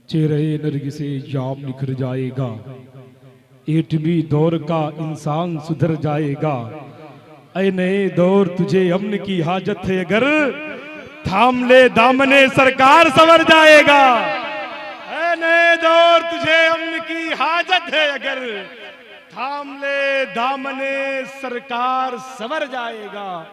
चेहरे नरगिसे जाम निखर जाएगा, एटमी दौर का इंसान सुधर जाएगा। ऐ नए दौर तुझे अमन की हाजत है, अगर थाम ले दामने सरकार संवर जाएगा। ऐ नए दौर तुझे अमन की हाजत है, अगर थाम ले दामने सरकार संवर जाएगा।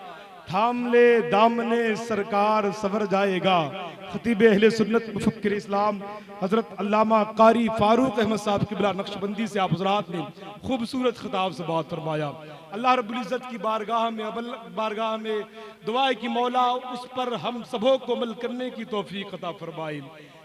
थाम ले दामने सरकार संवर जाएगा। खतीब अहले सुन्नत मुफक्किर इस्लाम हजरत अल्लामा कारी फारूक अहमद साहब किबला नक्शबंदी से आप हजरात ने खूबसूरत खिताब से बात फरमाया। अल्लाह रब्बुल इज़्ज़त की बारगाह में दुआ है कि मौला उस पर हम सबों को अमल करने की तौफीक अता फरमाए।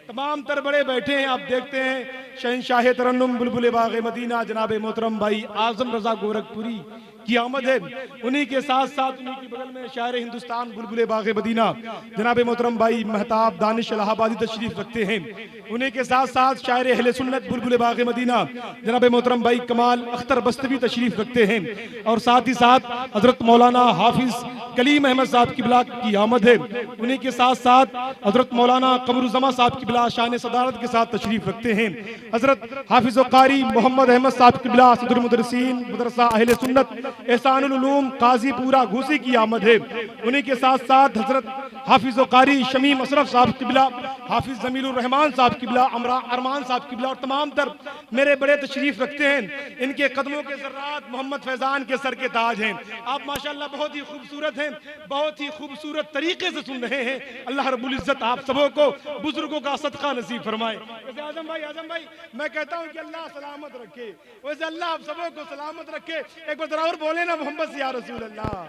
तमाम तर बड़े बैठे हैं, आप देखते हैं शहंशाह तरन्नुम बुलबुल बाग़ मदीना जनाब मोहतरम भाई आज़म रज़ा गोरखपुरी की आमद है। उन्हीं के साथ साथ उन्हीं के बगल में शायर हिंदुस्तान बुलबुल बाग़ मदीना जनाब मोहतरम भाई महताब दानिश इलाहाबादी तशरीफ रखते हैं। उन्हीं के साथ साथ शायर अहले सुन्नत बुलबुल बाग़ मदीना जनाब मोहतरम भाई कमाल अख्तर बस्तवी तशरीफ रखते हैं। और साथ ही साथ हजरत मौलाना हाफिज कलीम अहमद साहब किबला की आमद है। उन्हीं के साथ साथ हजरत मौलाना कमरुज़्ज़मा साहब किबला शान सदारत के साथ तशरीफ रखते हैं। हजरत हाफिज कारी मोहम्मद अहमद साहब किबला सदरुल मुदर्रिसीन मदरसा अहले सुन्नत एहसानुल उलूम काजीपुरा घूसी की आमद है। उन्हीं के साथ साथ हजरत हाफिज कारी शमीम अशरफ साहब किबला, हाफिज जमीलुर रहमान साहब किबला, अरमान साहब किबला और तमाम तर मेरे बड़े तशरीफ रखते हैं। इनके कदमों के ज़र्रात मोहम्मद फैजान के सर के ताज हैं। आप माशाल्लाह बहुत ही खूबसूरत हैं, बहुत ही खूबसूरत तरीके से सुन रहे हैं। अल्लाह रब्बुल इज़्ज़त आप सबों को बुजुर्गों का सदका नसीब फरमाए। वैसे आजम भाई मैं कहता हूँ कि अल्लाह सलामत रखे, वैसे अल्लाह आप सबों को सलामत रखे। एक बार और बोले ना मोहम्मद से या रसूल अल्लाह,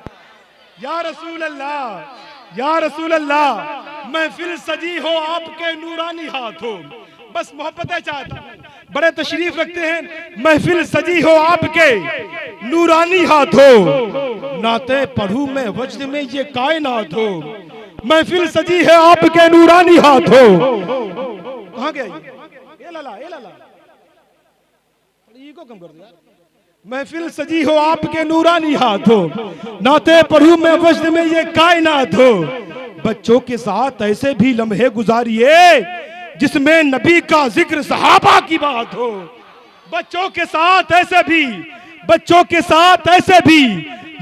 या रसूल अल्लाह, या रसूल अल्लाह। महफिल सजी हो आपके नूरानी हाथों, बस मोहब्बतें चाहता हूँ। बड़े तशरीफ रखते हैं। महफिल सजी हो आपके नूरानी हाथों, नाते पढ़ूं मैं वज्द में ये कायनात हो। महफिल सजी है आपके नूरानी हाथों। कहाँ गया ये लाला ईगो कम कर दो यार। महफिल सजी हो आपके नूरानी हाथों, नाते पढ़ूं मैं वज्द में ये कायनात हो। बच्चों के साथ ऐसे भी लम्हे गुजारिए जिसमें नबी का जिक्र सहाबा की बात हो। बच्चों के साथ ऐसे भी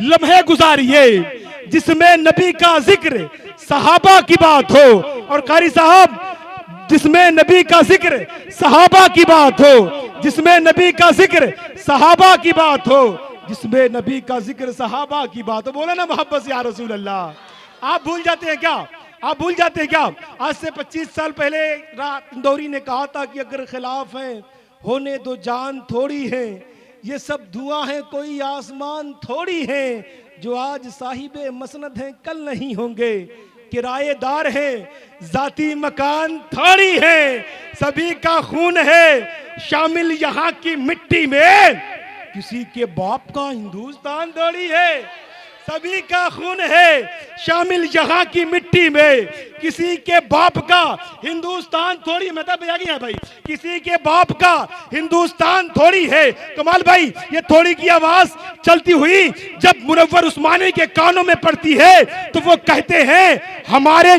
लम्हे गुजारिए जिसमें नबी का जिक्र सहाबा की बात हो। और कारी साहब, जिसमें नबी का जिक्र सहाबा की बात हो, जिसमें नबी का जिक्र सहाबा की बात हो, जिसमें नबी का जिक्र सहाबा की बात हो। बोला ना मोहब्बत से या रसूल अल्लाह। आप भूल जाते हैं क्या? आप भूल जाते हैं क्या? आज से 25 साल पहले इंदौरी ने कहा था कि अगर खिलाफ हैं होने दो जान थोड़ी है, ये सब धुआं है कोई आसमान थोड़ी है। जो आज साहिबे मसनद हैं कल नहीं होंगे, किराएदार है जाती मकान थोड़ी है। सभी का खून है शामिल यहाँ की मिट्टी में, किसी के बाप का हिंदुस्तान थोड़ी है। सभी का खून है शामिल यहाँ की मिट्टी में, किसी के बाप का हिंदुस्तान थोड़ी। मतलब है भाई, किसी के बाप का हिंदुस्तान थोड़ी है। कमाल भाई, ये थोड़ी की आवाज चलती हुई जब मुनव्वर उस्मानी के कानों में पड़ती है तो वो कहते हैं हमारे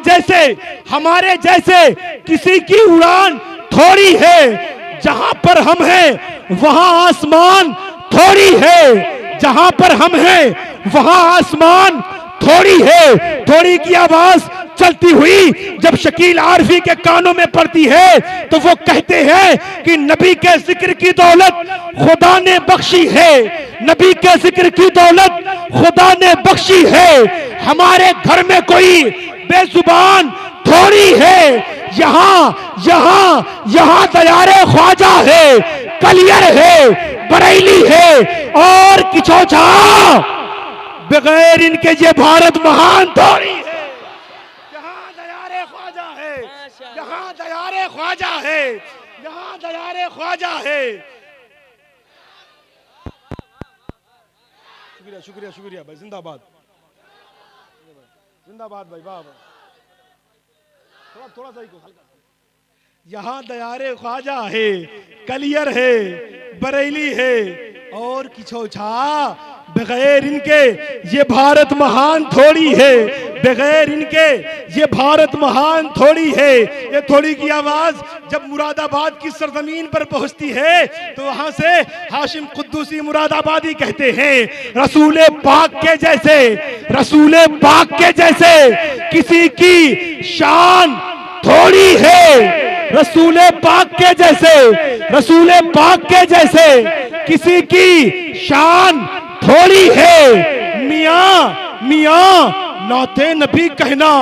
जैसे किसी की उड़ान थोड़ी है। जहां पर हम हैं वहां आसमान थोड़ी है, जहां पर हम हैं वहां आसमान थोड़ी है। थोड़ी की आवाज चलती हुई जब शकील आरफी के कानों में पड़ती है तो वो कहते हैं कि नबी के जिक्र की दौलत खुदा ने बख्शी है, नबी के जिक्र की दौलत खुदा ने बख्शी है। हमारे घर में कोई बेजुबान थोड़ी है। यहाँ तैयारे ख्वाजा है, कलियर है, बरेली है और किचौछा। बगैर इनके ये भारत महान थोड़ी है। यहाँ दयारे ख्वाजा है, यहाँ दयारे ख्वाजा है, यहाँ दयारे ख्वाजा है। शुक्रिया शुक्रिया शुक्रिया भाई, जिंदाबाद जिंदाबाद भाई, वाह थोड़ा सा ही को हल्का। यहाँ दयारे ख्वाजा है, कलियर है, बरेली है और किचौछा। बगैर इनके ये भारत महान थोड़ी है, बगैर इनके ये भारत महान थोड़ी है। ये थोड़ी की आवाज जब मुरादाबाद की सरजमीन पर पहुंचती है तो वहां से हाशिम कुद्दूसी मुरादाबादी कहते हैं, रसूले पाक के जैसे, रसूले पाक के जैसे किसी की शान थोड़ी है। रसूले पाक के जैसे, रसूले पाक के जैसे किसी की शान थोड़ी है। मियां मियां नाते नबी कहना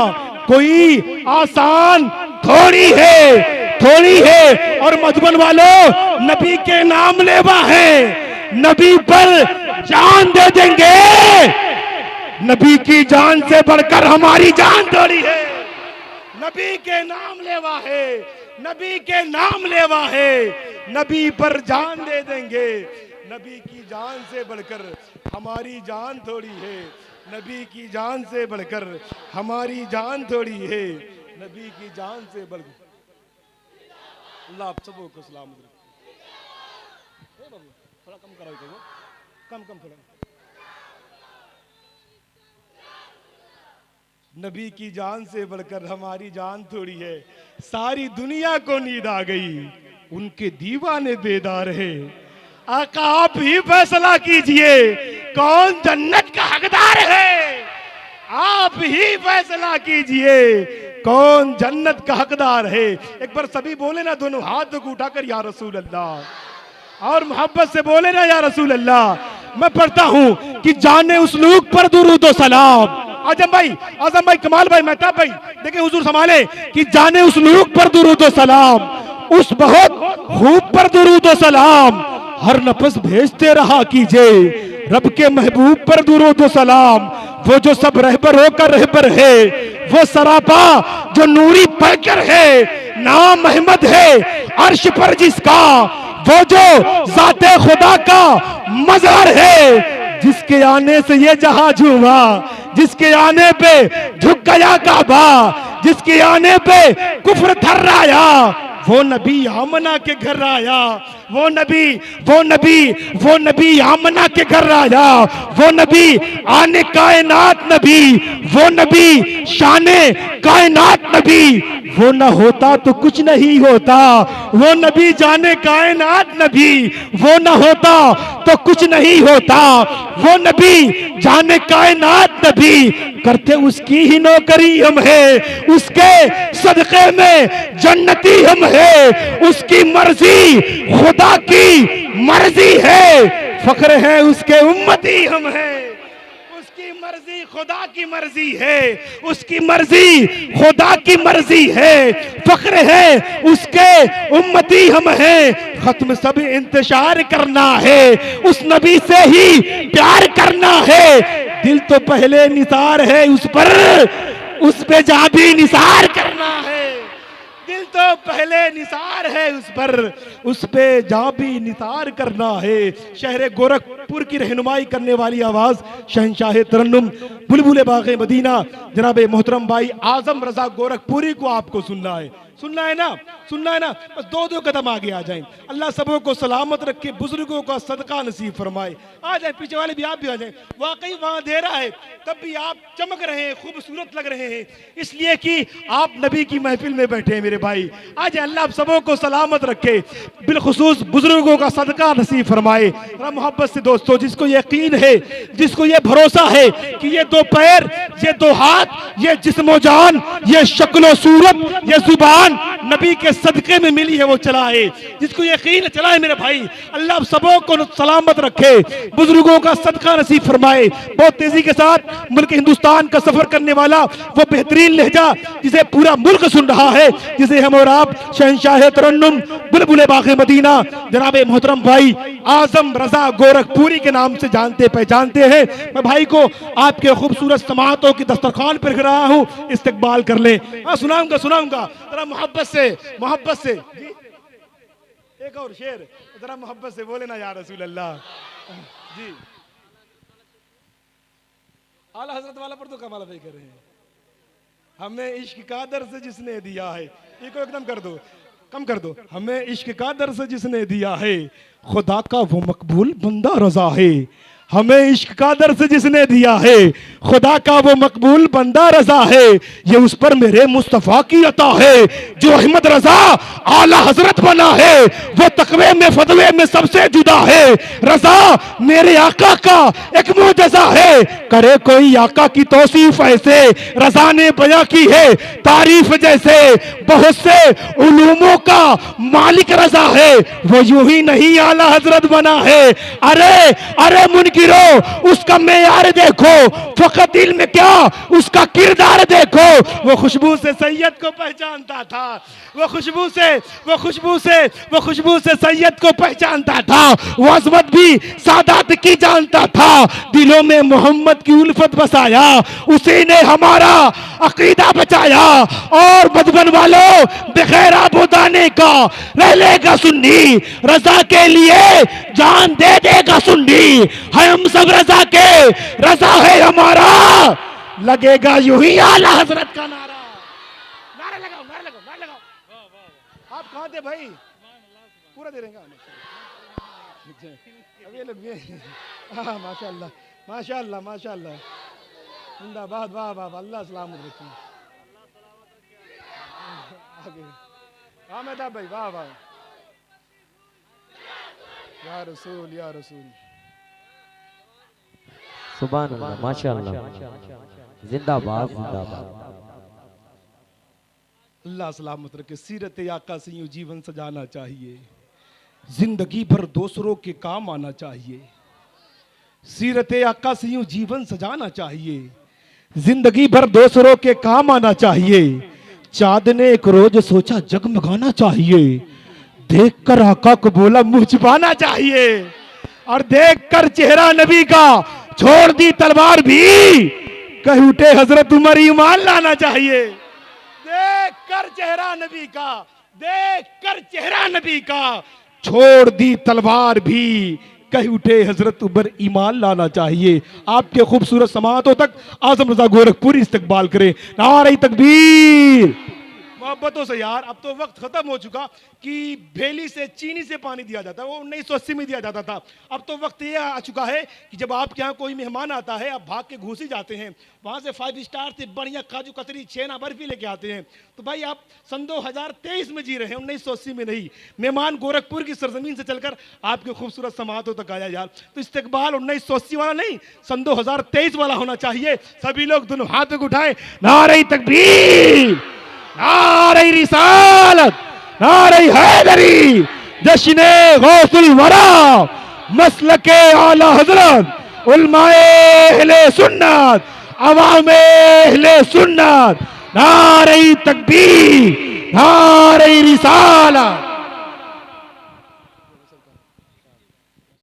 कोई आसान थोड़ी है, थोड़ी है। और मधुबन वालों, नबी के नाम लेवा है, नबी पर जान दे देंगे। नबी की जान से बढ़कर हमारी जान थोड़ी है। नबी के नाम लेवा है, नबी के नाम लेवा है, नबी पर जान दे देंगे। नबी की जान से बढ़कर हमारी जान थोड़ी है, नबी की जान से बढ़कर हमारी जान थोड़ी है, नबी की जान से बढ़कर। अल्लाह आप सबों को सलामत रखे। थोड़ा कम करो, कम कम थोड़ा। नबी की जान से बढ़कर हमारी जान थोड़ी है। सारी दुनिया को नींद आ गई, उनके दीवाने बेदार है। आका आप ही फैसला कीजिए कौन जन्नत का हकदार है। आप ही फैसला कीजिए कौन जन्नत का हकदार है। एक बार सभी बोले ना, दोनों हाथ को उठाकर या रसूल अल्लाह, और मोहब्बत से बोले ना या रसूल अल्लाह। मैं पढ़ता हूं कि जाने उस्लूब पर दुरूद व सलाम। आजम भाई, कमाल भाई, मेहताब भाई, देखिए हुजूर संभाले कि जाने उस्लूब पर दुरूद व सलाम, उस बहुत खूब पर दुरूद व सलाम, हर नफस भेजते रहा कीजिए रब के महबूब पर दुरूद व सलाम। वो जो सब रहबर होकर रहबर है, वो सरापा जो नूरी पैकर है, नाम अहमद है अर्श पर जिसका, वो जो जाते खुदा का मज़हर है, जिसके आने से ये जहां झूमा, जिसके आने पे झुक गया काबा, जिसके आने पे कुफ्र थर्राया, वो नबी आमना के घर आया। वो नबी आमना के घर आया। वो नबी आने कायनात नबी, वो नबी शाने कायनात नबी। वो न होता तो कुछ नहीं होता, वो नबी जाने कायनात नबी। वो न होता तो कुछ नहीं होता, वो नबी जाने कायनात नबी। करते उसकी ही नौकरी हम है, उसके सदक़े में जन्नती हम है। उसकी मर्जी खुदा की मर्जी है, फख्र है उसके उम्मती हम है। उसकी मर्जी खुदा की मर्जी है, उसकी मर्जी खुदा की मर्जी है, फख्र है उसके उम्मती हम है। खत्म सब इंतशार करना है, उस नबी से ही प्यार करना है। दिल तो पहले निसार है उस पर, उस पे जा भी निसार करना है। दिल तो पहले निसार है उस पर, उस पे जा भी निसार करना है। शहर गोरखपुर की रहनुमाई करने वाली आवाज शहंशाह तरन्नुम बुलबुल बाग़े मदीना जनाब मोहतरम भाई आजम रजा गोरखपुरी को आपको सुनना है, सुनना है ना, सुनना है ना। बस दो कदम आगे आ जाएं। अल्लाह सबों को सलामत रखे, बुजुर्गों का सदका नसीब फरमाए। आ जाए, पीछे वाले भी आप भी आ जाएं। वाकई वहां अंधेरा है, तब भी आप चमक रहे हैं, खूबसूरत लग रहे हैं, इसलिए कि आप नबी की महफिल में बैठे हैं मेरे भाई। आ जाए, अल्लाह आप सबों को सलामत रखे, बिलखुसूस बुजुर्गों का सदका नसीब फरमाए। मोहब्बत से दोस्तों, जिसको यकीन है, जिसको ये भरोसा है कि ये दो पैर, ये दो हाथ, ये जिस्मो जान, ये शक्लो सूरत, ये जुबान नबी के सदके में मिली है, वो चलाए। जिसको यकीन चलाए मेरे भाई। अल्लाह सबों को सलामत रखे, बुजुर्गों का सदका नसीब फरमाए। बहुत तेजी के साथ मुल्क हिंदुस्तान का सफर करने वाला वो बेहतरीन लहजा जिसे पूरा मुल्क सुन रहा है, जिसे हम और आप शहंशाह तरन्नुम बुलबुल बाग़े मदीना जनाब मोहतरम भाई आजम रजा गोरखपुरी के नाम से जानते पहचानते हैं। मैं भाई को आपके खूबसूरत समातों की दस्तरखान पर रहा हूँ, इस्तकबाल कर ले। हाँ, सुनाऊंगा जरा मोहब्बत से जी। एक और शेर जरा मोहब्बत से बोले ना या रसूल अल्लाह जी। आला हजरत वाला पर तो कमाल भाई कर रहे हैं। हमें इश्क का दर्स जिसने दिया है, इसको एकदम कर दो, कम कर दो। हमें इश्क का दर्स जिसने दिया है, खुदा का वो मकबूल बंदा रजा है। हमें इश्क का दर्स जिसने दिया है, खुदा का वो मकबूल बंदा रजा है, ये उस पर मेरे मुस्तफ़ा की अता है। जो अहमद रजा आला हजरत बना है, वो तकवे में फतवे में सबसे जुदा है। रजा मेरे आका का एक मुजज़ा है, करे कोई आका की तौसीफ ऐसे, रजा ने बयां की है तारीफ जैसे। बहुत से उलूमों का मालिक रजा है, वो यूं ही नहीं आला हजरत बना है। अरे अरे मुनकिरो उसका मेयार देखो, फकत दिल में क्या उसका किरदार देखो। वो खुशबू से सैयद को पहचानता था, वो खुशबू से सैयद को पहचानता था। वो अजमत भी सादात की जानता था, दिलों में मोहम्मद की उल्फत बसाया, उसी ने हमारा अकीदा बचाया। और बदबन वालों बगैर आबोदाने का रह लेगा सुन्नी, रजा के लिए जान दे देगा सुन्नी। है हम सब रजा के, रजा है हमारा, लगेगा यूं ही आला हजरत का नारा। नारा लगाओ, नारा लगाओ, नारा लगाओ। आप कहाँ थे भाई? पूरा दे देंगे अभी लोग भी। हाँ माशाल्लाह माशाल्लाह माशाल्लाह, जिंदाबाद, वाह वाह, अल्लाह सलामत रखे। हामिद भाई, वाह वाह, या रसूल या रसूल, सुभान अल्लाह, माशाअल्लाह, जिंदाबाद जिंदाबाद। अल्लाह सलामत रखे। सीरत आका से यूं जीवन सजाना चाहिए, जिंदगी भर दूसरों के काम आना चाहिए। सीरत आका से यूं जीवन सजाना चाहिए, जिंदगी भर दूसरों के काम आना चाहिए। चाँद ने एक रोज सोचा जगमगाना चाहिए, देखकर आका को बोला मुंह छुपाना चाहिए। और देखकर चेहरा नबी का छोड़ दी तलवार भी, कह उठे हजरत उमर ईमान लाना चाहिए। देखकर चेहरा नबी का, देखकर चेहरा नबी का, छोड़ दी तलवार भी, कह उठे हजरत उमर ईमान लाना चाहिए। आपके खूबसूरत समातों तक आजम रजा गोरखपुरी इस्तकबाल करे। नारे तकबीर। मोहब्बतों से यार, अब तो वक्त खत्म हो चुका कि भेली से चीनी से पानी दिया जाता है, वो 1980 में दिया जाता था। अब तो वक्त ये आ चुका है कि जब आपके यहाँ कोई मेहमान आता है, आप भाग के घुस ही जाते हैं, वहाँ से 5 स्टार से बढ़िया काजू कतरी छेना बर्फी लेके आते हैं। तो भाई आप सन 2023 में जी रहे हैं, 1980 में नहीं। मेहमान गोरखपुर की सरजमीन से चलकर आपके खूबसूरत समातों तक आया यार, तो इस्तकबाल 1980 वाला नहीं, सन 2023 वाला होना चाहिए। सभी लोग दोनों हाथ उठाए, नारे तकबीर, नारे रिसालत, नारे हैदरी, जश्ने गौसुल वरा, मसलके आला हजरत, उलमाए अहले सुन्नत, अवामे अहले सुन्नत, नारे तकबीर, नारे रिसालत।